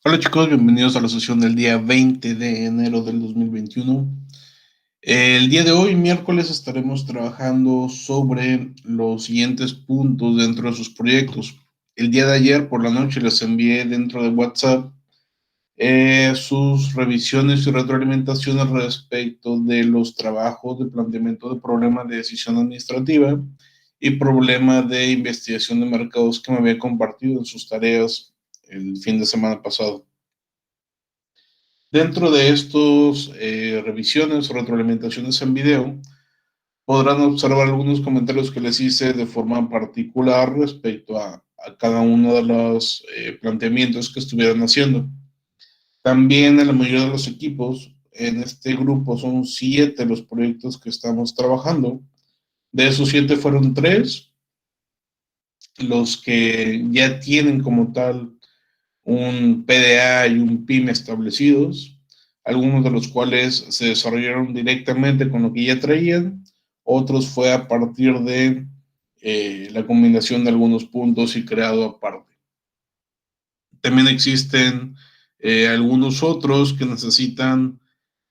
Hola chicos, bienvenidos a la sesión del día 20 de enero del 2021. El día de hoy, miércoles, estaremos trabajando sobre los siguientes puntos dentro de sus proyectos. El día de ayer por la noche les envié dentro de WhatsApp sus revisiones y retroalimentaciones respecto de los trabajos de planteamiento de problemas de decisión administrativa y problema de investigación de mercados que me había compartido en sus tareas el fin de semana pasado. Dentro de estos revisiones o retroalimentaciones en video, podrán observar algunos comentarios que les hice de forma particular respecto a cada uno de los planteamientos que estuvieran haciendo. También en la mayoría de los equipos, en este grupo son 7 los proyectos que estamos trabajando. De esos 7 fueron 3 los que ya tienen como tal un PDA y un PIM establecidos, algunos de los cuales se desarrollaron directamente con lo que ya traían, otros fue a partir de la combinación de algunos puntos y creado aparte. También existen algunos otros que necesitan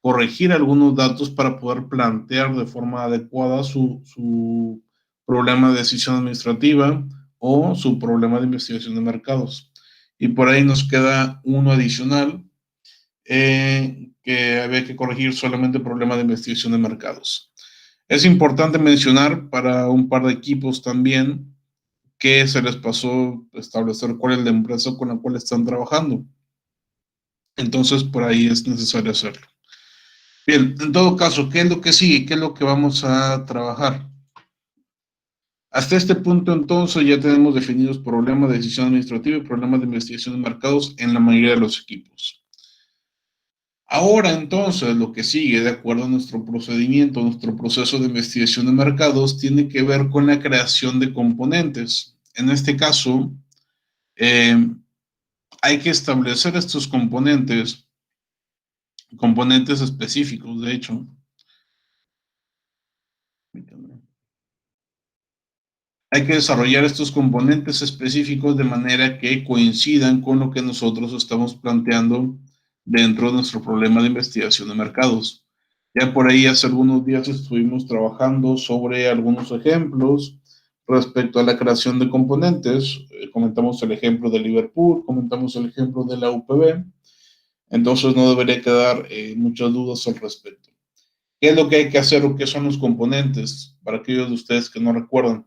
corregir algunos datos para poder plantear de forma adecuada su problema de decisión administrativa o su problema de investigación de mercados. Y por ahí nos queda uno adicional que había que corregir solamente el problema de investigación de mercados. Es importante mencionar para un par de equipos también que se les pasó establecer cuál es la empresa con la cual están trabajando. Entonces, por ahí es necesario hacerlo. Bien, en todo caso, ¿qué es lo que sigue? ¿Qué es lo que vamos a trabajar? Hasta este punto, entonces, ya tenemos definidos problemas de decisión administrativa y problemas de investigación de mercados en la mayoría de los equipos. Ahora, entonces, lo que sigue, de acuerdo a nuestro procedimiento, nuestro proceso de investigación de mercados, tiene que ver con la creación de componentes. En este caso, hay que establecer estos componentes específicos, de hecho. Hay que desarrollar estos componentes específicos de manera que coincidan con lo que nosotros estamos planteando dentro de nuestro problema de investigación de mercados. Ya por ahí hace algunos días estuvimos trabajando sobre algunos ejemplos respecto a la creación de componentes. Comentamos el ejemplo de Liverpool, comentamos el ejemplo de la UPB. Entonces no debería quedar muchas dudas al respecto. ¿Qué es lo que hay que hacer o qué son los componentes? Para aquellos de ustedes que no recuerdan.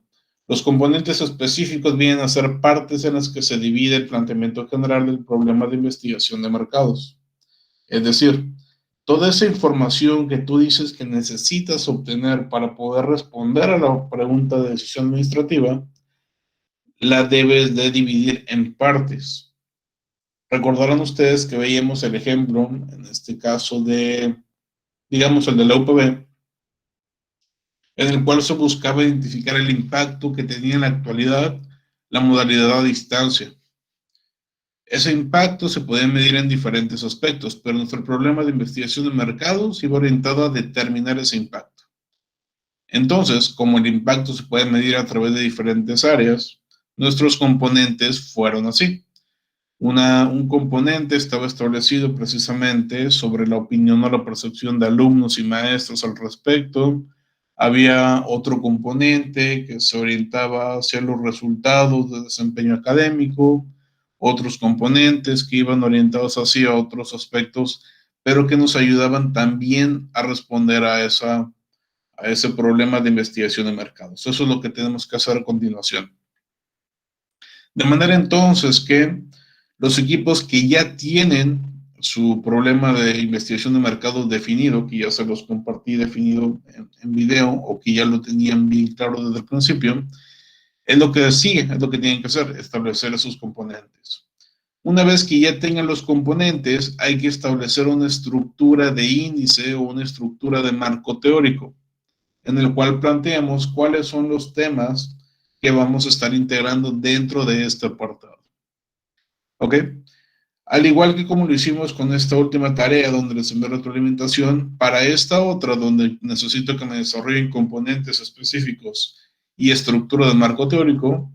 Los componentes específicos vienen a ser partes en las que se divide el planteamiento general del problema de investigación de mercados. Es decir, toda esa información que tú dices que necesitas obtener para poder responder a la pregunta de decisión administrativa, la debes de dividir en partes. Recordarán ustedes que veíamos el ejemplo, en este caso de, digamos, el de la UPB, en el cual se buscaba identificar el impacto que tenía en la actualidad la modalidad a distancia. Ese impacto se puede medir en diferentes aspectos, pero nuestro problema de investigación de mercados iba orientado a determinar ese impacto. Entonces, como el impacto se puede medir a través de diferentes áreas, nuestros componentes fueron así. Un componente estaba establecido precisamente sobre la opinión o la percepción de alumnos y maestros al respecto. Había otro componente que se orientaba hacia los resultados de desempeño académico, otros componentes que iban orientados hacia otros aspectos, pero que nos ayudaban también a responder a ese problema de investigación de mercados. Eso es lo que tenemos que hacer a continuación. De manera entonces que los equipos que ya tienen su problema de investigación de mercados definido, que ya se los compartí definido en video o que ya lo tenían bien claro desde el principio, es lo que sigue, es lo que tienen que hacer, establecer esos componentes. Una vez que ya tengan los componentes, hay que establecer una estructura de índice o una estructura de marco teórico, en el cual planteamos cuáles son los temas que vamos a estar integrando dentro de este apartado. ¿Ok? Al igual que como lo hicimos con esta última tarea donde les envié retroalimentación, para esta otra donde necesito que me desarrollen componentes específicos y estructura de marco teórico,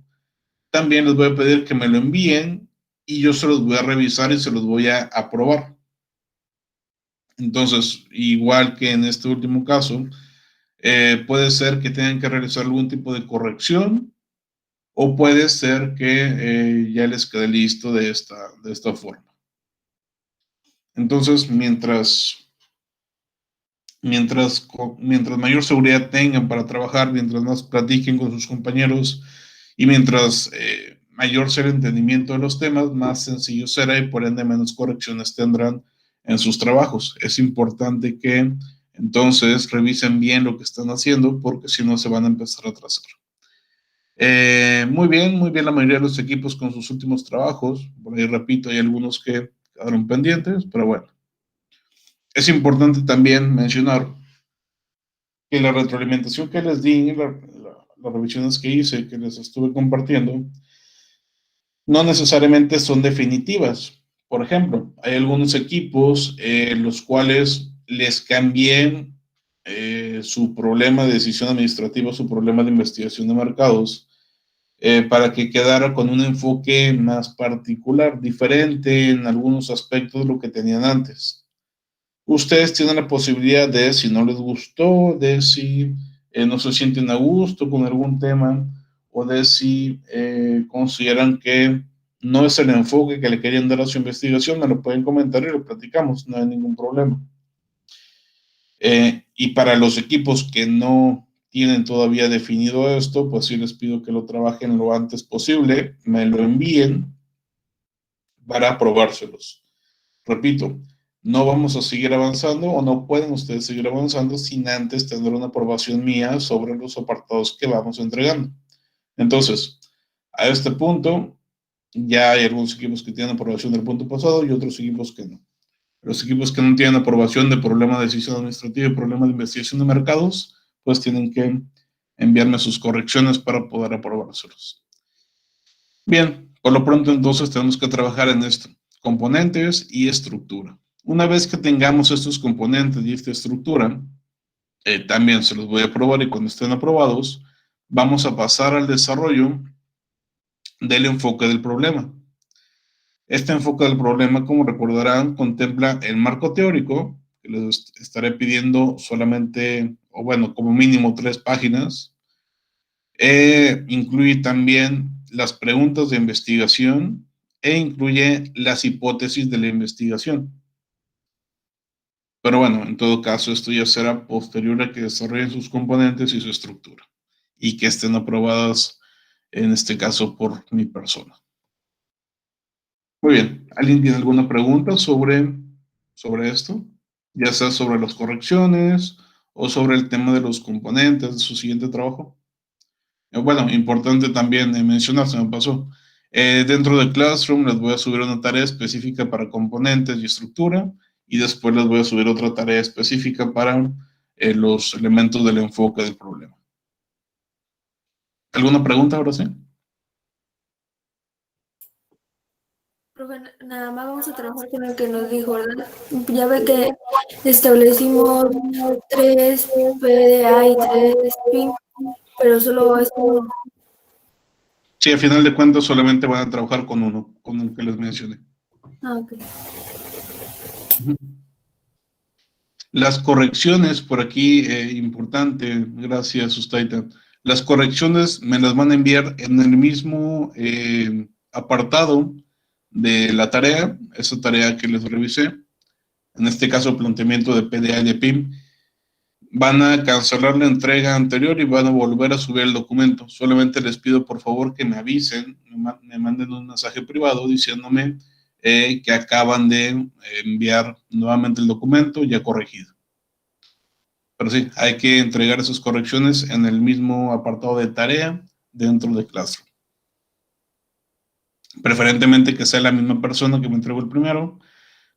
también les voy a pedir que me lo envíen y yo se los voy a revisar y se los voy a aprobar. Entonces, igual que en este último caso, puede ser que tengan que realizar algún tipo de corrección o puede ser que ya les quede listo de esta forma. Entonces, mientras mayor seguridad tengan para trabajar, mientras más platiquen con sus compañeros y mientras mayor sea el entendimiento de los temas, más sencillo será y por ende menos correcciones tendrán en sus trabajos. Es importante que entonces revisen bien lo que están haciendo porque si no se van a empezar a atrasar. Muy bien la mayoría de los equipos con sus últimos trabajos. Por ahí repito, hay algunos que quedaron pendientes, pero bueno. Es importante también mencionar que la retroalimentación que les di, las revisiones que hice, que les estuve compartiendo, no necesariamente son definitivas. Por ejemplo, hay algunos equipos los cuales les cambié su problema de decisión administrativa, su problema de investigación de mercados, para que quedara con un enfoque más particular, diferente en algunos aspectos de lo que tenían antes. Ustedes tienen la posibilidad de, si no les gustó, de si no se sienten a gusto con algún tema, o de si consideran que no es el enfoque que le querían dar a su investigación, me lo pueden comentar y lo platicamos, no hay ningún problema. Y para los equipos que no tienen todavía definido esto, pues sí les pido que lo trabajen lo antes posible, me lo envíen para aprobárselos. Repito, no vamos a seguir avanzando o no pueden ustedes seguir avanzando sin antes tener una aprobación mía sobre los apartados que vamos entregando. Entonces, a este punto, ya hay algunos equipos que tienen aprobación del punto pasado y otros equipos que no. Los equipos que no tienen aprobación de problema de decisión administrativa y problema de investigación de mercados, pues tienen que enviarme sus correcciones para poder aprobárselos. Bien, por lo pronto entonces tenemos que trabajar en esto, componentes y estructura. Una vez que tengamos estos componentes y esta estructura, también se los voy a probar y cuando estén aprobados, vamos a pasar al desarrollo del enfoque del problema. Este enfoque del problema, como recordarán, contempla el marco teórico, que les estaré pidiendo solamente, o bueno, como mínimo 3 páginas. Incluye también las preguntas de investigación e incluye las hipótesis de la investigación. Pero bueno, en todo caso, esto ya será posterior a que desarrollen sus componentes y su estructura y que estén aprobadas, en este caso, por mi persona. Muy bien, ¿alguien tiene alguna pregunta sobre esto? Ya sea sobre las correcciones o sobre el tema de los componentes de su siguiente trabajo. Bueno, importante también mencionar, se me pasó. Dentro de Classroom les voy a subir una tarea específica para componentes y estructura y después les voy a subir otra tarea específica para los elementos del enfoque del problema. ¿Alguna pregunta ahora sí? Profe, nada más vamos a trabajar con el que nos dijo, ¿verdad? Ya ve que establecimos 3 PDA y 3 PIN, pero solo es uno. Sí, a final de cuentas solamente van a trabajar con uno, con el que les mencioné. Ah, ok. Las correcciones, por aquí, importante, gracias, Ustaita. Las correcciones me las van a enviar en el mismo apartado de la tarea, esa tarea que les revisé, en este caso planteamiento de PDA y de PIM. Van a cancelar la entrega anterior y van a volver a subir el documento. Solamente les pido por favor que me avisen, me manden un mensaje privado diciéndome que acaban de enviar nuevamente el documento ya corregido. Pero sí, hay que entregar esas correcciones en el mismo apartado de tarea dentro de Classroom. Preferentemente que sea la misma persona que me entregó el primero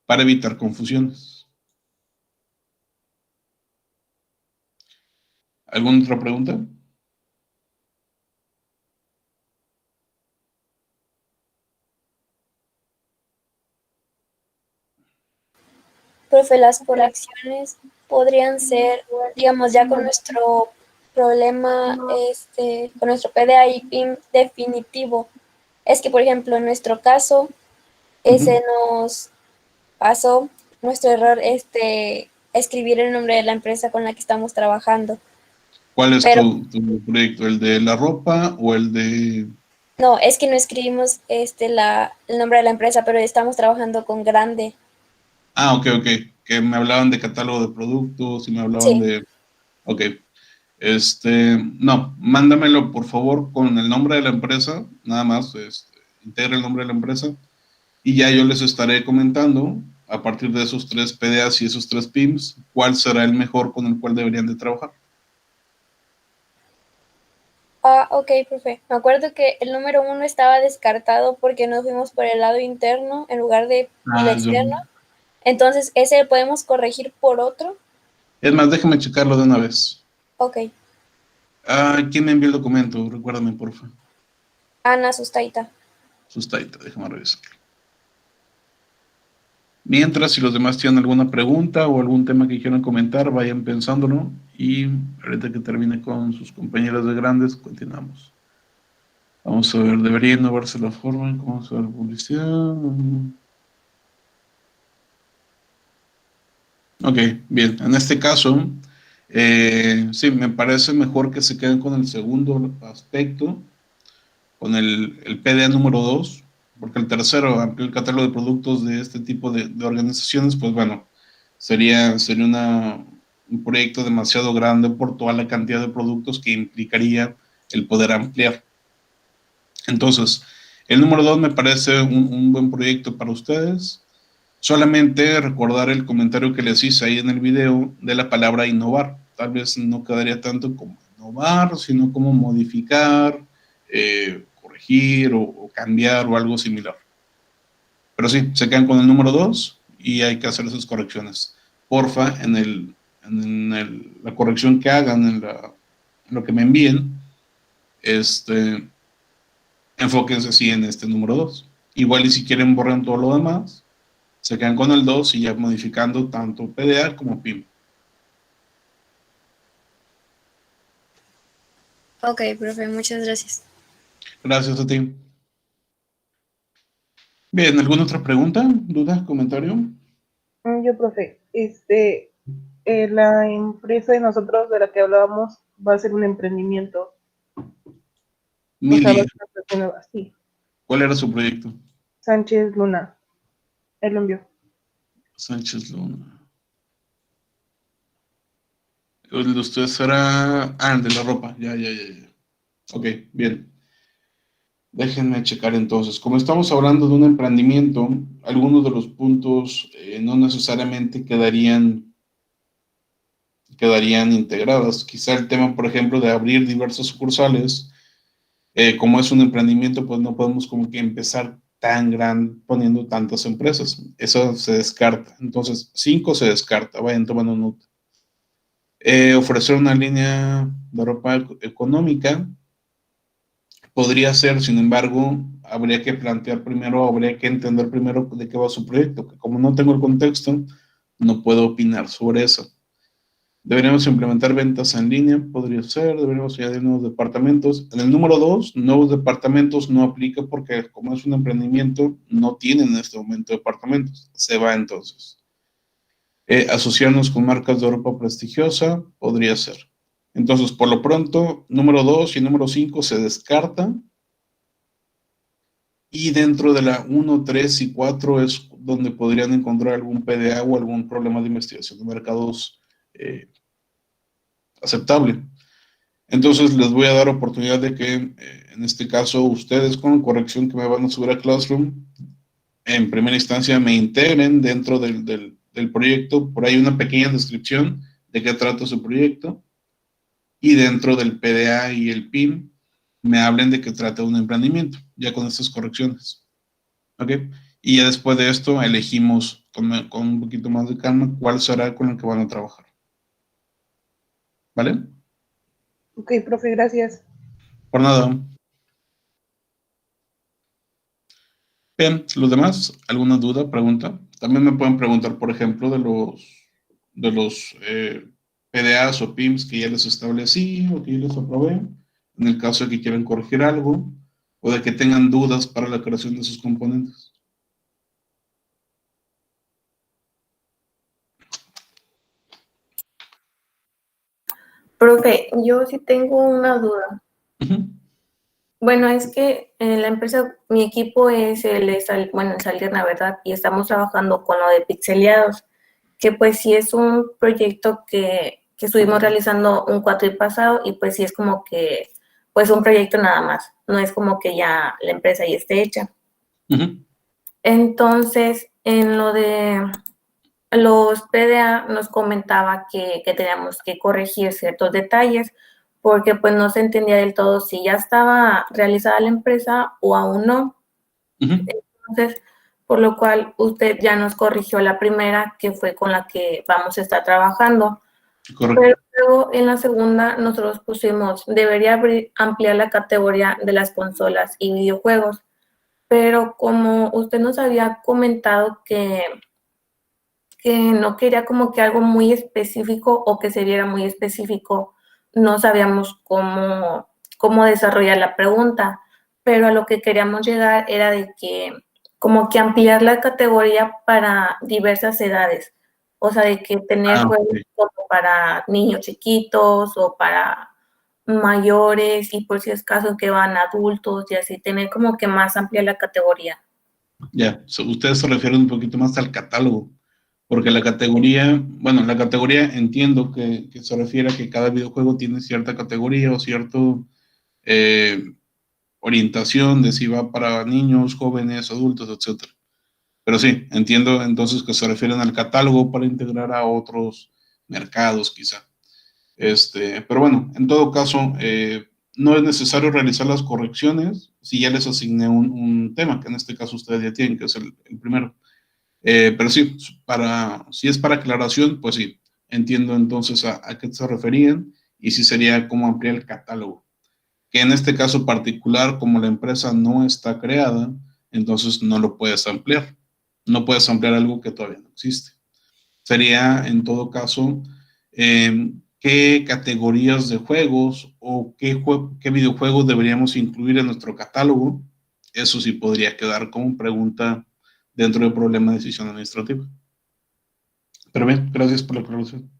para evitar confusiones. ¿Alguna otra pregunta? Profe, las correcciones podrían ser, digamos, ya con nuestro problema, con nuestro PDA y PIM definitivo. Es que, por ejemplo, en nuestro caso, ese nos pasó nuestro error, escribir el nombre de la empresa con la que estamos trabajando. ¿Cuál es Pero tu proyecto? ¿El de la ropa o el de...? no, es que no escribimos el nombre de la empresa, pero estamos trabajando con Grande. Ah, ok, ok. Que me hablaban de catálogo de productos y me hablaban Sí, de... Ok. No, mándamelo por favor con el nombre de la empresa, nada más, integra el nombre de la empresa y ya yo les estaré comentando a partir de esos 3 PDAs y esos 3 PIMs, cuál será el mejor con el cual deberían de trabajar. ok, profe. Me acuerdo que el número 1 estaba descartado porque nos fuimos por el lado interno en lugar de el Ah, yo... externo. Entonces, ese podemos corregir por otro. Es más, déjame checarlo de una vez. Ok. ¿Quién me envió el documento? Recuérdame, por favor. Ana Sustaita. Sustaita, déjame revisar. Mientras, si los demás tienen alguna pregunta o algún tema que quieran comentar, vayan pensándolo y ahorita que termine con sus compañeras de grandes, continuamos. Vamos a ver, debería innovarse la forma en cómo se ve la publicidad. Ok, bien. En este caso, sí, me parece mejor que se queden con el segundo aspecto, con el PDA número 2, porque el tercero, ampliar el catálogo de productos de este tipo de organizaciones, pues bueno, sería un proyecto demasiado grande por toda la cantidad de productos que implicaría el poder ampliar. Entonces, el número 2 me parece un buen proyecto para ustedes. Solamente recordar el comentario que les hice ahí en el video de la palabra innovar. Tal vez no quedaría tanto como innovar, sino como modificar, corregir o cambiar o algo similar. Pero sí, se quedan con el número 2 y hay que hacer esas correcciones. Porfa, la corrección que hagan, en lo que me envíen, enfóquense así en este número 2. Igual y si quieren borrar todo lo demás, se quedan con el 2 y ya modificando tanto PDA como PIM. Ok, profe, muchas gracias. Gracias a ti. Bien, ¿alguna otra pregunta, duda, comentario? Yo, profe, la empresa de nosotros de la que hablábamos va a ser un emprendimiento, o sea, va a Mili, ser una empresa nueva, sí. ¿cuál era su proyecto? Sánchez Luna, él lo envió. Sánchez Luna. El de ustedes era... el de la ropa. Ya. Ok, bien. Déjenme checar entonces. Como estamos hablando de un emprendimiento, algunos de los puntos no necesariamente quedarían integradas. Quizá el tema, por ejemplo, de abrir diversas sucursales, como es un emprendimiento, pues no podemos como que empezar tan gran poniendo tantas empresas. Eso se descarta. Entonces, 5 se descarta. Vayan tomando nota. Ofrecer una línea de ropa económica podría ser, sin embargo, habría que plantear primero, habría que entender primero de qué va su proyecto, que como no tengo el contexto, no puedo opinar sobre eso. Deberíamos implementar ventas en línea, podría ser, deberíamos añadir nuevos departamentos. En el número 2, nuevos departamentos no aplica porque como es un emprendimiento, no tienen en este momento departamentos. Se va entonces. Asociarnos con marcas de ropa prestigiosa, podría ser. Entonces, por lo pronto, número 2 y número 5 se descartan. Y dentro de la 1, 3 y 4 es donde podrían encontrar algún PDA o algún problema de investigación de mercados aceptable. Entonces les voy a dar oportunidad de que, en este caso, ustedes con corrección que me van a subir a Classroom, en primera instancia me integren dentro del proyecto. Por ahí una pequeña descripción de qué trata su proyecto. Y dentro del PDA y el PIM me hablen de qué trata un emprendimiento, ya con estas correcciones. ¿Ok? Y ya después de esto elegimos con un poquito más de calma cuál será con el que van a trabajar. ¿Vale? Ok, profe, gracias. Por nada. Bien, los demás, ¿alguna duda, pregunta? También me pueden preguntar, por ejemplo, de los PDAs o PIMs que ya les establecí o que ya les aprobé, en el caso de que quieran corregir algo o de que tengan dudas para la creación de sus componentes. Profe, yo sí tengo una duda. Ujú. Bueno, es que en la empresa, mi equipo es el Salierna, ¿verdad? Y estamos trabajando con lo de pixeleados, que pues sí es un proyecto que estuvimos realizando un pasado y pues sí es como que, pues un proyecto nada más, no es como que ya la empresa ya esté hecha. Ujú. Entonces, en lo de los PDA nos comentaba que teníamos que corregir ciertos detalles porque pues no se entendía del todo si ya estaba realizada la empresa o aún no. Ujú. Entonces, por lo cual usted ya nos corrigió la primera, que fue con la que vamos a estar trabajando. Correcto. Pero luego en la segunda nosotros pusimos, debería ampliar la categoría de las consolas y videojuegos. Pero como usted nos había comentado que no quería como que algo muy específico o que se viera muy específico, no sabíamos cómo desarrollar la pregunta, pero a lo que queríamos llegar era de que como que ampliar la categoría para diversas edades, o sea, de que tener juegos Ok. como para niños chiquitos o para mayores y por si es caso que van adultos y así, tener como que más amplia la categoría. Ya, ustedes se refieren un poquito más al catálogo, porque la categoría, bueno, la categoría entiendo que se refiere a que cada videojuego tiene cierta categoría o cierta orientación de si va para niños, jóvenes, adultos, etcétera. Pero sí, entiendo entonces que se refieren al catálogo para integrar a otros mercados, quizá. Pero bueno, en todo caso, no es necesario realizar las correcciones si ya les asigné un tema, que en este caso ustedes ya tienen, que es el primero. Pero sí, si es para aclaración, pues sí, entiendo entonces a qué se referían y si sería cómo ampliar el catálogo. Que en este caso particular, como la empresa no está creada, entonces no lo puedes ampliar. No puedes ampliar algo que todavía no existe. Sería, en todo caso, qué categorías de juegos o qué videojuegos deberíamos incluir en nuestro catálogo. Eso sí podría quedar como pregunta dentro del problema de decisión administrativa. Pero bien, gracias por la aclaración.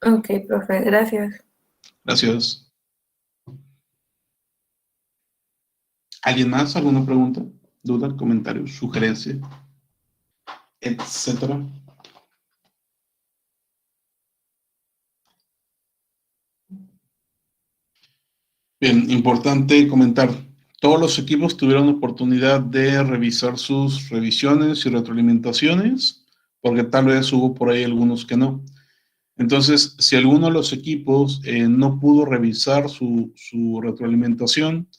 Ok, profe, gracias. Gracias. ¿Alguien más? ¿Alguna pregunta? ¿Duda? ¿Comentario? ¿Sugerencia? Etcétera. Bien, importante comentar. Todos los equipos tuvieron oportunidad de revisar sus revisiones y retroalimentaciones, porque tal vez hubo por ahí algunos que no. Entonces, si alguno de los equipos no pudo revisar su retroalimentación,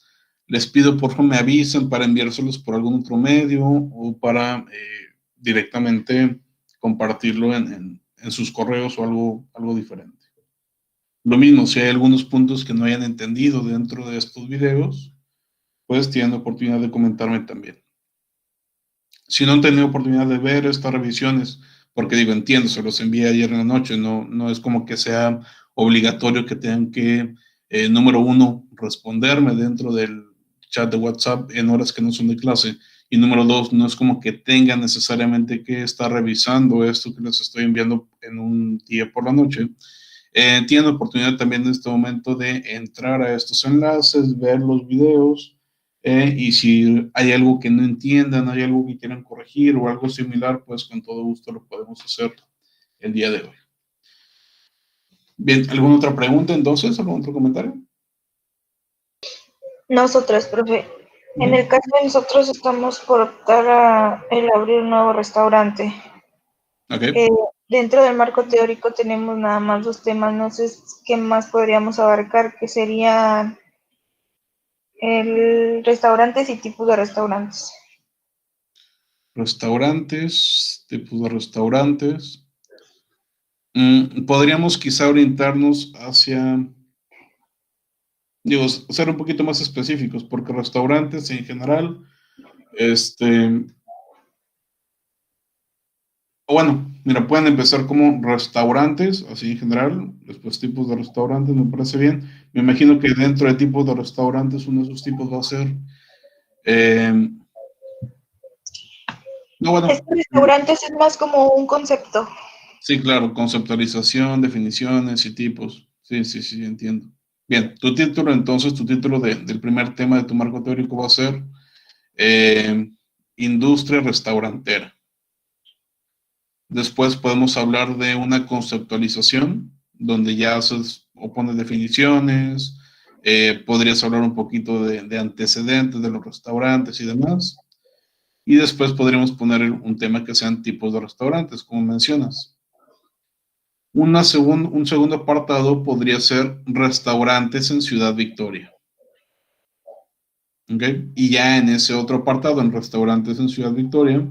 les pido por favor me avisen para enviárselos por algún otro medio o para directamente compartirlo en sus correos o algo diferente. Lo mismo, si hay algunos puntos que no hayan entendido dentro de estos videos, pues tienen oportunidad de comentarme también. Si no han tenido oportunidad de ver estas revisiones, porque digo, entiendo, se los envié ayer en la noche, no es como que sea obligatorio que tengan que, número uno, responderme dentro del chat de WhatsApp en horas que no son de clase, y número dos, no es como que tengan necesariamente que estar revisando esto que les estoy enviando en un día por la noche. Tienen oportunidad también en este momento de entrar a estos enlaces, ver los videos, y si hay algo que no entiendan, hay algo que quieran corregir o algo similar, pues con todo gusto lo podemos hacer el día de hoy. Bien, ¿alguna otra pregunta entonces? ¿Algún otro comentario? Nosotras, profe. En el caso de nosotros estamos por optar a el abrir un nuevo restaurante. Ok. Dentro del marco teórico tenemos nada más 2 temas, no sé qué más podríamos abarcar, que serían el restaurantes y tipos de restaurantes. Restaurantes, tipos de restaurantes. Podríamos quizá orientarnos hacia, digo, ser un poquito más específicos, porque restaurantes en general, o bueno, mira, pueden empezar como restaurantes, así en general, después tipos de restaurantes, me parece bien. Me imagino que dentro de tipos de restaurantes, uno de esos tipos va a ser, no, bueno, Restaurantes es más como un concepto. sí, claro, conceptualización, definiciones y tipos. Sí, entiendo. Bien, tu título del primer tema de tu marco teórico va a ser industria restaurantera. Después podemos hablar de una conceptualización, donde ya haces o pones definiciones, podrías hablar un poquito de antecedentes de los restaurantes y demás. Y después podríamos poner un tema que sean tipos de restaurantes, como mencionas. Un segundo apartado podría ser restaurantes en Ciudad Victoria. ¿Okay? Y ya en ese otro apartado, en restaurantes en Ciudad Victoria,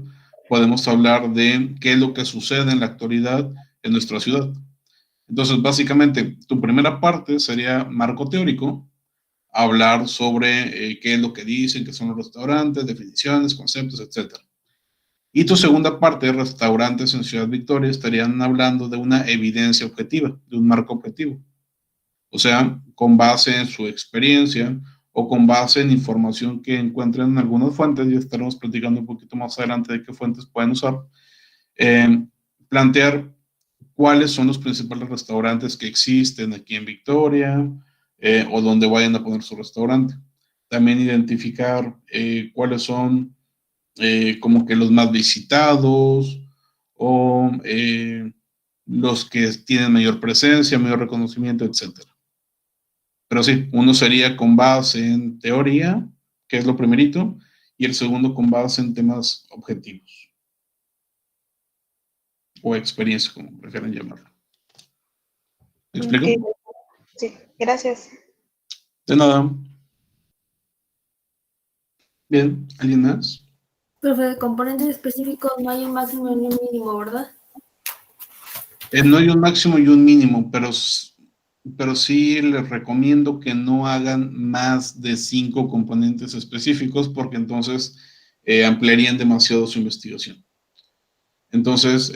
podemos hablar de qué es lo que sucede en la actualidad en nuestra ciudad. Entonces, básicamente, tu primera parte sería marco teórico, hablar sobre qué es lo que dicen, qué son los restaurantes, definiciones, conceptos, etc. Y tu segunda parte, restaurantes en Ciudad Victoria, estarían hablando de una evidencia objetiva, de un marco objetivo. O sea, con base en su experiencia o con base en información que encuentren en algunas fuentes, ya estaremos platicando un poquito más adelante de qué fuentes pueden usar, plantear cuáles son los principales restaurantes que existen aquí en Victoria o donde vayan a poner su restaurante. También identificar cuáles son como que los más visitados o los que tienen mayor presencia, mayor reconocimiento, etcétera. Pero sí, uno sería con base en teoría, que es lo primerito, y el segundo con base en temas objetivos o experiencia, como prefieren llamarlo. ¿Me explico? Ok. Sí, gracias. De nada. Bien, ¿alguien más? Profe, de componentes específicos no hay un máximo ni un mínimo, ¿verdad? No hay un máximo y un mínimo, pero sí les recomiendo que no hagan más de 5 componentes específicos porque entonces ampliarían demasiado su investigación. Entonces,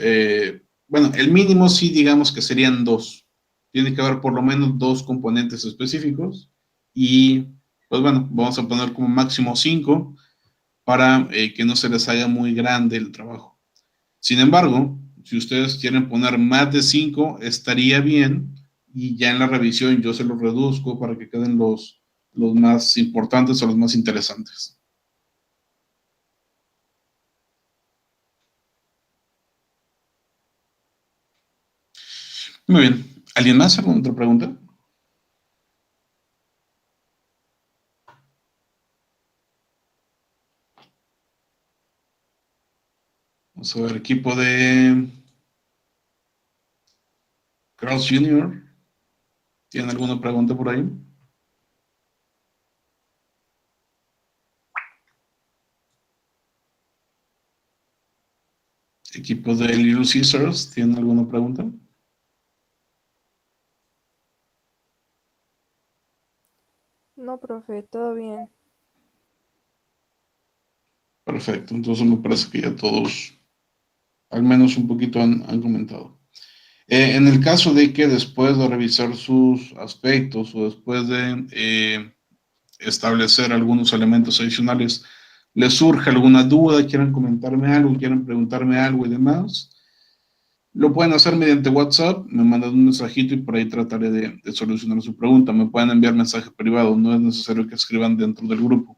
bueno, el mínimo sí digamos que serían 2. Tiene que haber por lo menos 2 componentes específicos y, pues bueno, vamos a poner como máximo 5 para que no se les haga muy grande el trabajo. Sin embargo, si ustedes quieren poner más de 5, estaría bien y ya en la revisión yo se los reduzco para que queden los más importantes o los más interesantes. Muy bien. ¿Alguien más? ¿Alguna otra pregunta? Vamos a ver, equipo de Carl's Jr. ¿Tienen alguna pregunta por ahí? Equipo de Little Caesars, ¿tienen alguna pregunta? No, profe, todo bien. Perfecto, entonces me parece que ya todos, al menos un poquito, han comentado. En el caso de que después de revisar sus aspectos o después de establecer algunos elementos adicionales, les surge alguna duda, quieren comentarme algo, quieren preguntarme algo y demás, lo pueden hacer mediante WhatsApp, me mandan un mensajito y por ahí trataré de solucionar su pregunta. Me pueden enviar mensaje privado, no es necesario que escriban dentro del grupo.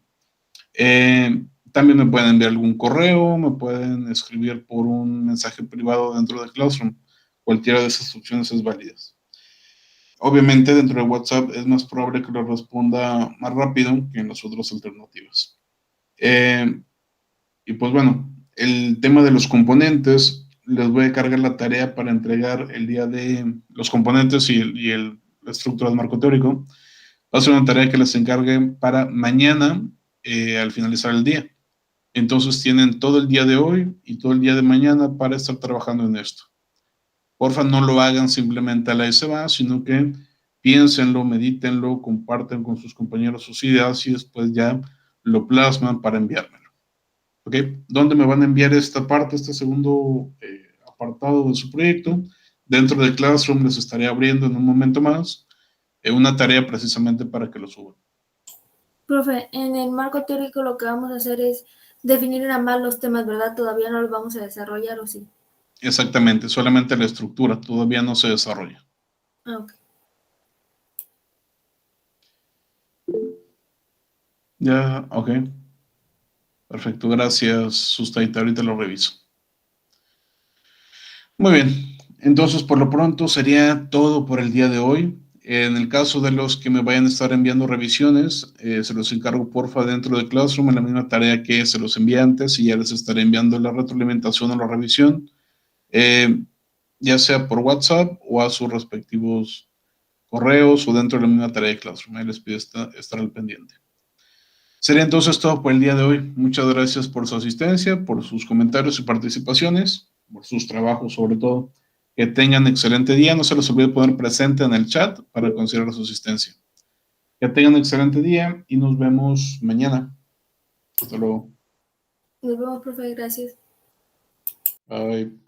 También me pueden enviar algún correo, me pueden escribir por un mensaje privado dentro de Classroom. Cualquiera de esas opciones es válida. Obviamente dentro de WhatsApp es más probable que lo responda más rápido que en las otras alternativas. Y pues bueno, el tema de los componentes, les voy a cargar la tarea para entregar el día de los componentes y la estructura del marco teórico. Va a ser una tarea que les encargue para mañana al finalizar el día. Entonces tienen todo el día de hoy y todo el día de mañana para estar trabajando en esto. Porfa, no lo hagan simplemente a la y se va, sino que piénsenlo, medítenlo, comparten con sus compañeros sus ideas y después ya lo plasman para enviármelo. ¿Ok? ¿Dónde me van a enviar esta parte, este segundo apartado de su proyecto? Dentro de Classroom les estaré abriendo en un momento más una tarea precisamente para que lo suban. Profe, en el marco teórico lo que vamos a hacer es definir nada más los temas, ¿verdad? Todavía no los vamos a desarrollar, ¿o sí? Exactamente, solamente la estructura todavía no se desarrolla. Ah, ok. Ya, ok. Perfecto, gracias, Sustaita. Ahorita lo reviso. Muy bien. Entonces, por lo pronto, sería todo por el día de hoy. En el caso de los que me vayan a estar enviando revisiones, se los encargo porfa dentro de Classroom en la misma tarea que se los envié antes y ya les estaré enviando la retroalimentación o la revisión, ya sea por WhatsApp o a sus respectivos correos o dentro de la misma tarea de Classroom. Ahí les pido estar al pendiente. Sería entonces todo por el día de hoy. Muchas gracias por su asistencia, por sus comentarios y participaciones, por sus trabajos sobre todo. Que tengan excelente día. No se les olvide poner presente en el chat para considerar su asistencia. Que tengan excelente día y nos vemos mañana. Hasta luego. Nos vemos, profe, gracias. Bye.